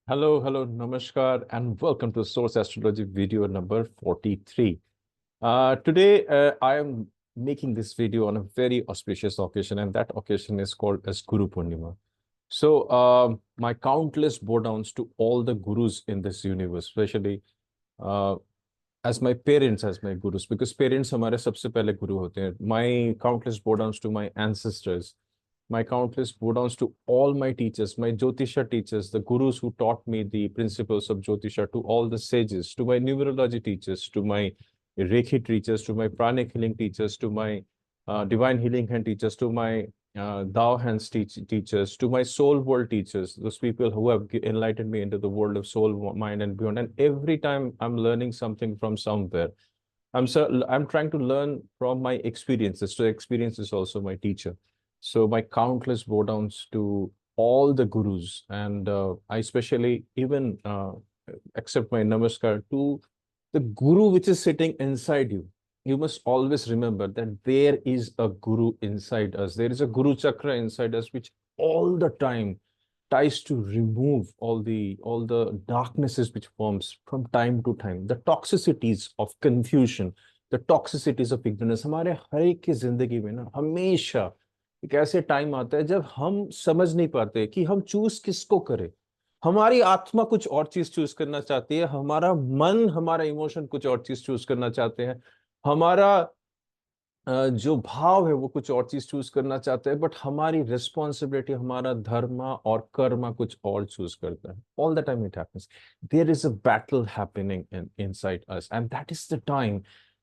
Hello, Namaskar, and welcome to Source Astrology video number 43. Today, I am making this video on a very auspicious occasion, and that occasion is called as Guru Purnima. So, my countless bow downs to all the gurus in this universe, especially uh, as my parents as my gurus, because parents हमारे सबसे पहले गुरु होते हैं. My countless bow downs to my ancestors, my countless bow downs to all my teachers, my Jyotisha teachers, the gurus who taught me the principles of Jyotisha, to all the sages, to my numerology teachers, to my Reiki teachers, to my pranic healing teachers, to my divine healing hand teachers, to my Dao hands teachers, to my soul world teachers, those people who have enlightened me into the world of soul, mind, and beyond. And every time I'm learning something from somewhere, I'm trying to learn from my experiences. So experience is also my teacher. So my countless bow downs to all the gurus, and I especially even accept my namaskar to the guru which is sitting inside you. You must always remember that there is a guru inside us. There is a guru chakra inside us, which all the time tries to remove all the darknesses which forms from time to time, the toxicities of confusion, the toxicities of ignorance. हमारे हर एक की जिंदगी में ना हमेशा एक ऐसे time आता है जब हम समझ नहीं पाते कि हम चूज किसको करें. हमारी आत्मा कुछ और चीज चूज करना चाहती है, हमारा मन, हमारा इमोशन कुछ और चीज चूज करना चाहते हैं, हमारा जो भाव है वो कुछ और चीज चूज करना चाहते हैं, बट हमारी रिस्पॉन्सिबिलिटी, हमारा धर्म और कर्म कुछ और चूज करता है. All the time it happens. There is a battle happening inside us, and that is the time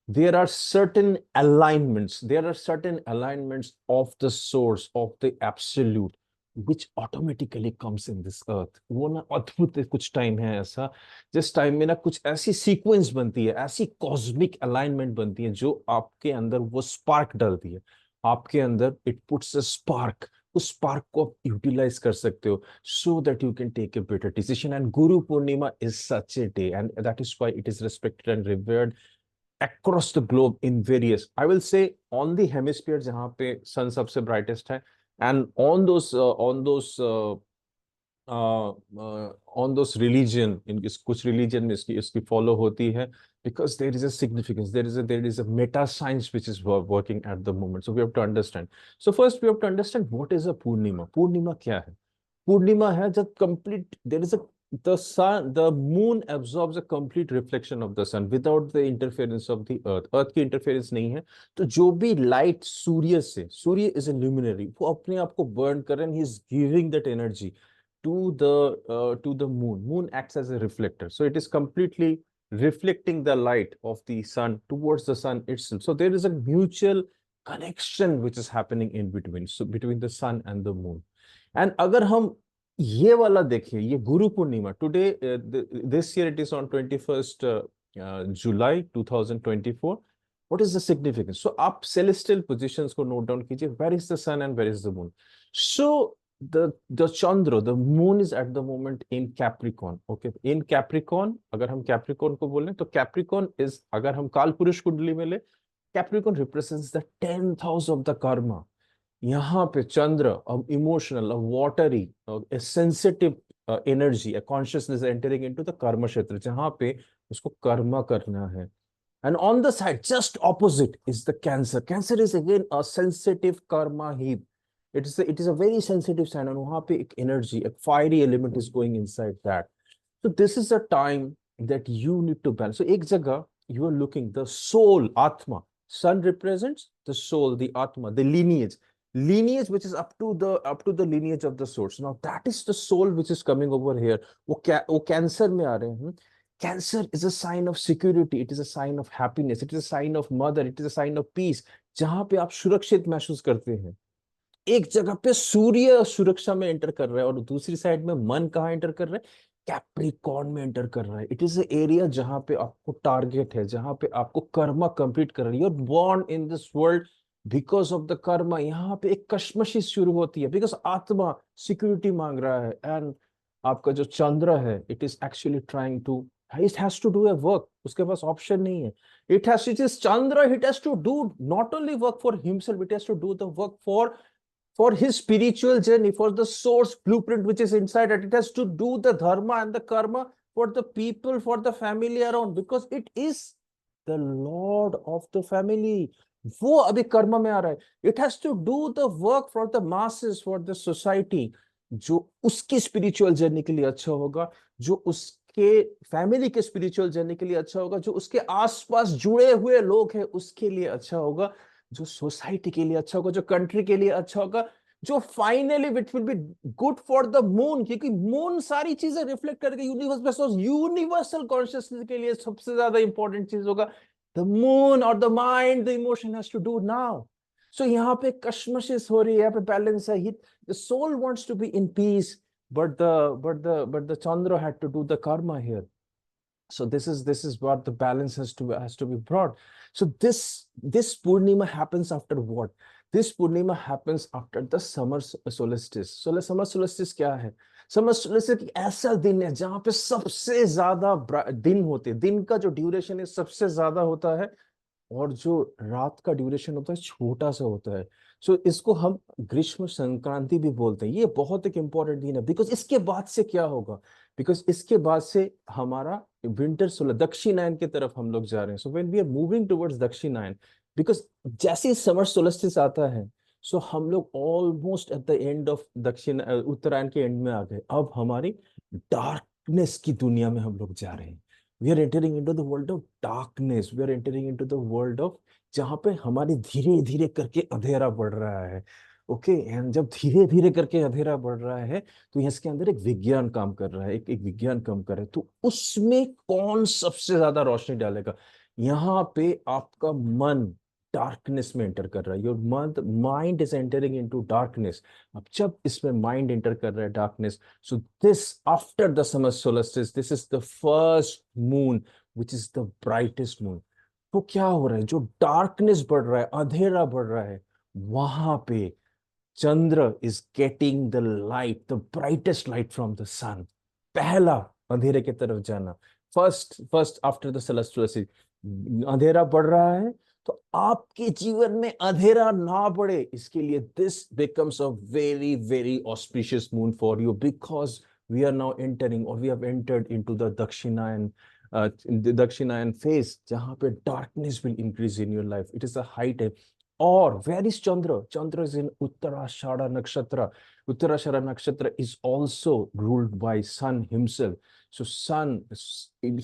there are certain alignments of the source, of the absolute, which automatically comes in this earth. वो ना अद्भुत कुछ time है ऐसा, जिस time में ना कुछ ऐसी सीक्वेंस बनती है, ऐसी कॉस्मिक अलाइनमेंट बनती है जो आपके अंदर वो स्पार्क डालती है. आपके अंदर इट पुट्स अ स्पार्क. उस स्पार्क को आप यूटिलाइज कर सकते हो, so that you can take a better decision. And Guru Purnima is such a day, and that is why it is respected and revered across the globe in various, I will say, on the hemisphere जहाँ पे sun सबसे brightest है, and on those religion, in कुछ religion में इसकी follow होती है, because there is a significance, there is a meta science which is working at the moment. So we have to understand. So first we have to understand what is a Purnima. Purnima क्या है? पूर्णिमा है जब complete their is a the moon absorbs a complete reflection of the sun without the interference of the earth. अर्थ की interference नहीं है. तो जो भी लाइट सूर्य से, सूर्य इज ए ल्यूमिनरी, वो अपने आप को बर्न कर रहे हैं, he is giving that energy to the moon. Moon acts as a reflector, so it is completely reflecting the light of the sun towards the sun itself. So there is a mutual connection which is happening in between, so between the sun and the moon. And अगर हम ये वाला देखें, ये Guru Purnima today, this year it is on 21st July 2024. What is the significance? So आप celestial positions को note down कीजिए. Where is the sun and where is the moon? So the chandra, the moon is at the moment in Capricorn. Okay, in Capricorn, अगर हम Capricorn को बोलें तो Capricorn is, अगर हम काल पुरुष कुंडली में ले, Capricorn represents the 10th house of the karma. यहाँ पे Chandra, emotional, watery, sensitive energy, consciousness entering into the karma kshetra, जहां पे उसको कर्म करना है. And on the side just opposite is the cancer. Cancer is again a sensitive karma heap. It is a very sensitive sign, और वहां पे एक एनर्जी, एक fiery element is going inside that. So this is the time that you need to balance. So एक जगह you are looking the soul, atma. Sun represents the soul, the atma, the lineage which is up to the lineage of the source. Now that is the soul which is coming over here. वो cancer में आ रहे हैं. Cancer is a sign of security. It is a sign of happiness. It is a sign of mother. It is a sign of peace. जहां पे आप सुरक्षित महसूस करते हैं. एक जगह पे सूर्य सुरक्षा में एंटर कर रहा है, और दूसरी साइड में मन कहाँ एंटर कर रहा है? कैप्रिकॉर्न में एंटर कर रहा है. इट इज एरिया जहां पे आपको टारगेट है, जहां पे आपको कर्मा कंप्लीट कर रही है. You born in this world because of the Karma. यहाँ पे एक कश्मशी शुरू होती है, बिकॉज आत्मा सिक्योरिटी मांग रहा है, एंड आपका जो चंद्र है, it is actually trying to, it has to do a work. उसके पास ऑप्शन नहीं है. It is Chandra. It has to do not only work for himself, it has to do the work for for his spiritual journey, for the source blueprint which is inside it. It has to do the dharma and the karma for the people, for the family around, because it is the lord of the family. वो अभी कर्म में आ रहा है. It has to do the work for the masses, for the society, जो उसकी spiritual journey के लिए अच्छा होगा, जो उसके फैमिली के स्पिरिचुअल जर्नी के लिए अच्छा होगा, जो उसके आसपास जुड़े हुए लोग हैं उसके लिए अच्छा होगा, जो सोसाइटी के लिए अच्छा होगा, जो कंट्री के लिए अच्छा होगा, जो finally it will be good for the moon, क्योंकि मून सारी चीजें रिफ्लेक्ट करके यूनिवर्स में, सो यूनिवर्सल कॉन्शियसनेस के लिए सबसे ज्यादा इंपॉर्टेंट चीज होगा द मून और the mind, the emotion has to do now. So यहाँ पे कश्मशिश हो रही है, यहाँ पे बैलेंस है. The soul wants to be in peace, but the Chandra had to do the karma here. So this is what the balance has to be brought. So this Purnima happens after what? This Purnima happens after the summer solstice. So summer solstice क्या है? Summer solstice एक ऐसा दिन है जहां पे सबसे ज्यादा दिन होते हैं. दिन का जो ड्यूरेशन है सबसे ज्यादा होता है, और जो रात का ड्यूरेशन होता है छोटा सा होता है. सो इसको हम ग्रीष्म संक्रांति भी बोलते हैं. ये बहुत एक इंपॉर्टेंट दिन है, बिकॉज इसके बाद से क्या होगा? बिकॉज इसके बाद से हमारा विंटर सोलर दक्षिणायन की तरफ हम लोग जा रहे हैं. So when we are moving towards Dakshinayan, because जैसे ही समर सोलस्टिस आता है, सो हम लोग almost at the end of Dakshin Uttarayan के एंड में आ गए. अब हमारी डार्कनेस की दुनिया में हम लोग जा रहे हैं. We are entering into the world of darkness. We are entering into the world of जहां पे हमारी धीरे धीरे करके अंधेरा बढ़ रहा है. ओके, एंड जब धीरे धीरे करके अंधेरा बढ़ रहा है, तो इसके अंदर एक विज्ञान काम कर रहा है, एक विज्ञान काम कर रहा है. तो उसमें कौन सबसे ज्यादा रोशनी डालेगा? यहाँ पे आपका मन डार्कनेस में एंटर कर रहा है. Your mind is entering into darkness. अब जब इसमें माइंड एंटर कर रहा है darkness, so this after the summer solstice, this is the first moon which is the brightest moon. तो क्या हो रहा है? जो डार्कनेस बढ़ रहा है, अंधेरा बढ़ रहा है, वहां पे Chandra is getting the light, the brightest light from the sun. पहला अंधेरे की तरफ जाना, फर्स्ट आफ्टर द solstice. अंधेरा बढ़ रहा है, तो आपके जीवन में अंधेरा ना बढ़े, इसके लिए this becomes a very very auspicious moon for you, because we are now entering, और we have entered into the Dakshinayan phase, जहां पे darkness will increase in your life. It is a high time. और where is Chandra? Chandra is in Uttarashadha nakshatra. Uttarashadha nakshatra is also ruled by sun himself. So sun,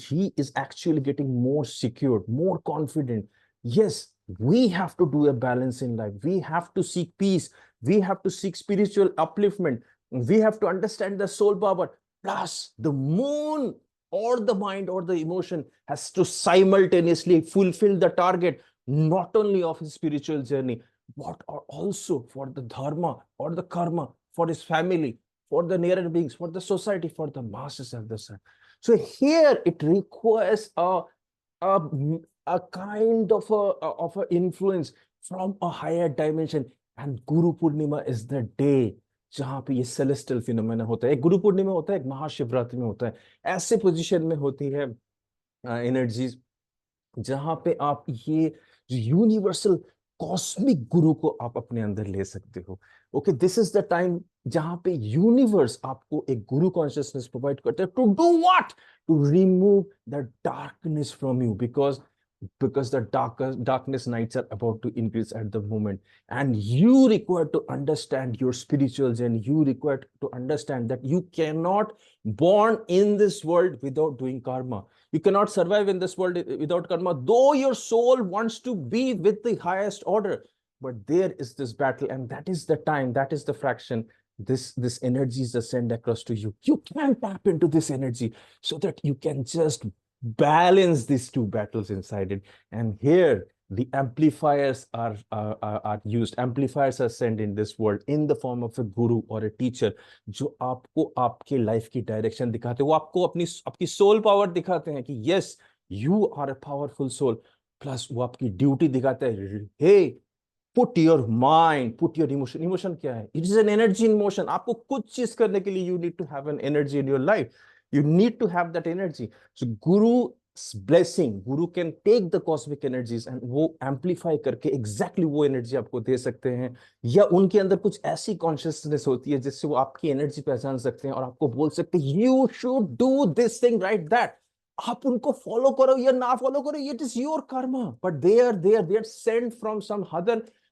he is actually getting more secured, more confident. Yes, we have to do a balance in life. We have to seek peace. We have to seek spiritual upliftment. We have to understand the soul power. Plus, the moon or the mind or the emotion has to simultaneously fulfill the target, not only of his spiritual journey, but also for the dharma or the karma, for his family, for the nearer beings, for the society, for the masses of the sun. So here it requires a, a kind of a influence from a higher dimension. And Guru Purnima is the day जहां पे ये celestial phenomena होता है. एक गुरु पूर्णिमा होता है, एक महाशिवरात्रि में होता है. ऐसे पोजीशन में होती है एनर्जीज, जहां पे आप ये जो यूनिवर्सल कॉस्मिक गुरु को आप अपने अंदर ले सकते हो. Okay, this is the time जहां पे यूनिवर्स आपको एक गुरु कॉन्शियसनेस प्रोवाइड करता है. To do what? To remove the darkness from you, because the darkness nights are about to increase at the moment, and you require to understand your spiritual journey. You require to understand that you cannot born in this world without doing karma. You cannot survive in this world without karma, though your soul wants to be with the highest order. But there is this battle, and that is the time, that is the fraction. This energy is sent across to you. You can tap into this energy so that you can just balance these two battles inside it. And here the amplifiers are used. Amplifiers are sent in this world in the form of a guru or a teacher, जो आपको आपके life की direction दिखाते हैं. वो आपको आपकी soul power दिखाते हैं कि yes, you are a powerful soul. Plus वो आपकी ड्यूटी दिखाते हैं, hey, put your mind, put your emotion. Emotion क्या है? It is an energy in motion. आपको कुछ चीज करने के लिए you need to have an energy in your life. You need to have that energy. So Guru blessing, Guru can take the cosmic energies and वो amplify करके exactly वो energy आपको दे सकते हैं, या उनके अंदर कुछ ऐसी कॉन्शियसनेस होती है जिससे वो आपकी एनर्जी पहचान सकते हैं और आपको बोल सकते हैं you should do this thing right that. आप उनको फॉलो करो या ना फॉलो करो, it is your karma, but they are sent from some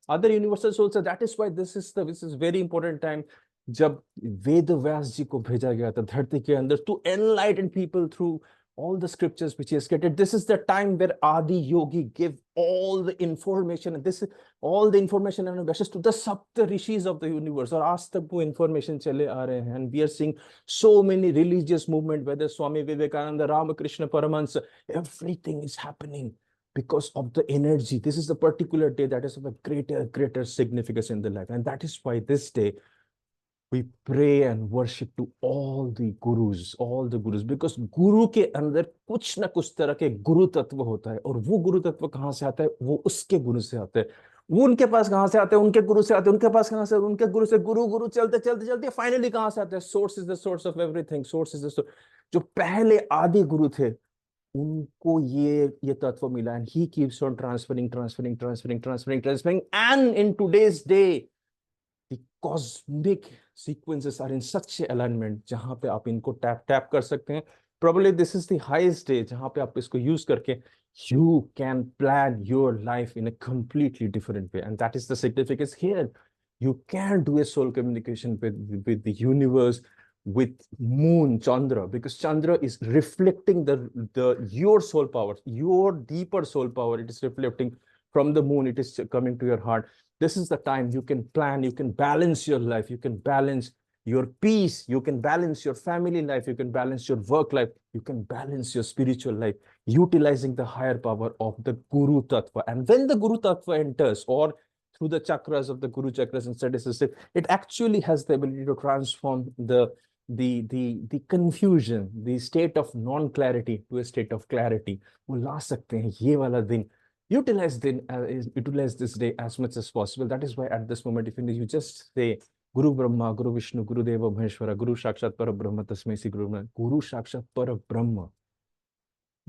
other universal souls. That is why this is very important time, जब वेद व्यास जी को भेजा गया था धरती के अंदर to enlighten people through all the scriptures which he has created. This is the time where Adi Yogi give all the information, and this is all the information and messages to the Sapta Rishis of the universe. और आज तक वो information चले आ रहे हैं, and we are seeing so many religious movement, whether Swami Vivekananda, Ramakrishna Paramahansa, everything is happening because of the energy. This is the particular day that is of a greater significance in the life, and that is why this day we pray and worship to all the gurus, because गुरु के अंदर कुछ ना कुछ तरह के गुरु तत्व होता है, और वो गुरु तत्व कहाँ से आता है, वो उसके गुरु से आता है। वो उनके पास कहाँ से आते हैं, उनके गुरु से आते हैं। उनके पास कहाँ से, उनके गुरु से। गुरु गुरु चलते चलते चलते फाइनली कहाँ से आते हैं, source is the source of everything, source is the source. जो पहले आदि गुरु थे उनको ये तत्व मिला, and he keeps on transferring and in today's day the cosmic sequences are in such a alignment जहां पे आप इनको टैप कर सकते हैं। Probably this is the highest day जहां पे आप इसको यूज करके you can plan your life in a completely different way, and that is the significance here. You can do a soul communication with the universe, with moon, Chandra, because Chandra is reflecting the your soul power, your deeper soul power. It is reflecting from the moon. It is coming to your heart. This is the time you can plan, you can balance your life, you can balance your peace, you can balance your family life, you can balance your work life, you can balance your spiritual life, utilizing the higher power of the Guru Tattva. And when the Guru Tattva enters, or through the chakras of the Guru chakras and study system, it actually has the ability to transform the confusion, the state of non-clarity to a state of clarity. वो ला सकते हैं ये वाला दिन। Utilize this day as much as possible. That is why at this moment, if you just say Guru Brahma, Guru Vishnu, Guru Deva Maheshwara, Guru Sakshat Para Brahma, Tasmai Shri Guru Brahma, Guru Sakshat Para Brahma.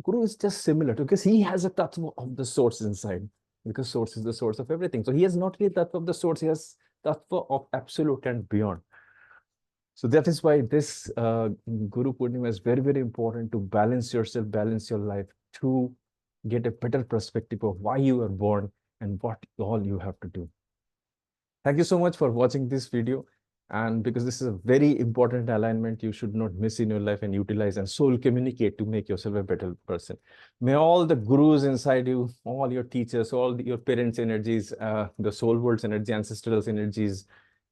Guru is just similar because he has a tattva of the source inside, because source is the source of everything. So he has not really tattva of the source, he has tattva of absolute and beyond. So that is why this Guru Purnima is very, very important to balance yourself, balance your life, to get a better perspective of why you were born and what all you have to do. Thank you so much for watching this video. And because this is a very important alignment, you should not miss in your life, and utilize and soul communicate to make yourself a better person. May all the gurus inside you, all your teachers, your parents' energies, the soul world's energy, ancestral energies,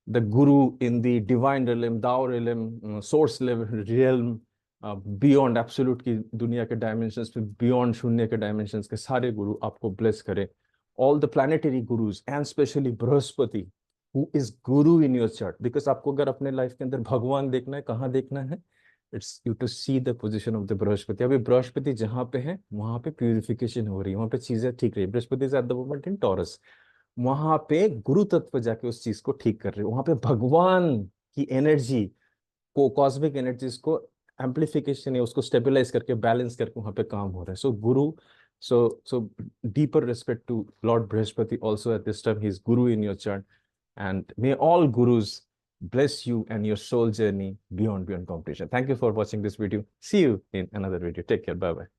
the guru in the divine realm, Tao realm, source level realm, beyond absolute की दुनिया के dimensions पे, beyond शून्य के dimensions के सारे गुरु आपको bless करें। All the planetary gurus and specially Brihaspati, who is Guru in your chart, because आपको अगर अपने लाइफ के अंदर भगवान देखना है, कहाँ देखना है, it's you to see the position of the Brihaspati. अभी बृहस्पति जहाँ पे है वहां पे प्यूरिफिकेशन हो रही है, वहां पे चीजें ठीक रही है। Brihaspati is at the moment in taurus, वहां पे गुरु तत्व जाके उस चीज को ठीक कर रहे हैं, वहां पे भगवान की एनर्जी को, कॉस्मिक एनर्जीज को एम्पलीफिकेशन है, उसको स्टेबलाइज करके बैलेंस करके वहां पे काम हो रहा है। सो गुरु, so deeper respect to Lord Brihaspati also at this time. He is guru in your chart, and may all gurus bless you and your soul journey beyond competition. Thank you for watching this video. See you in another video. Take care. Bye bye.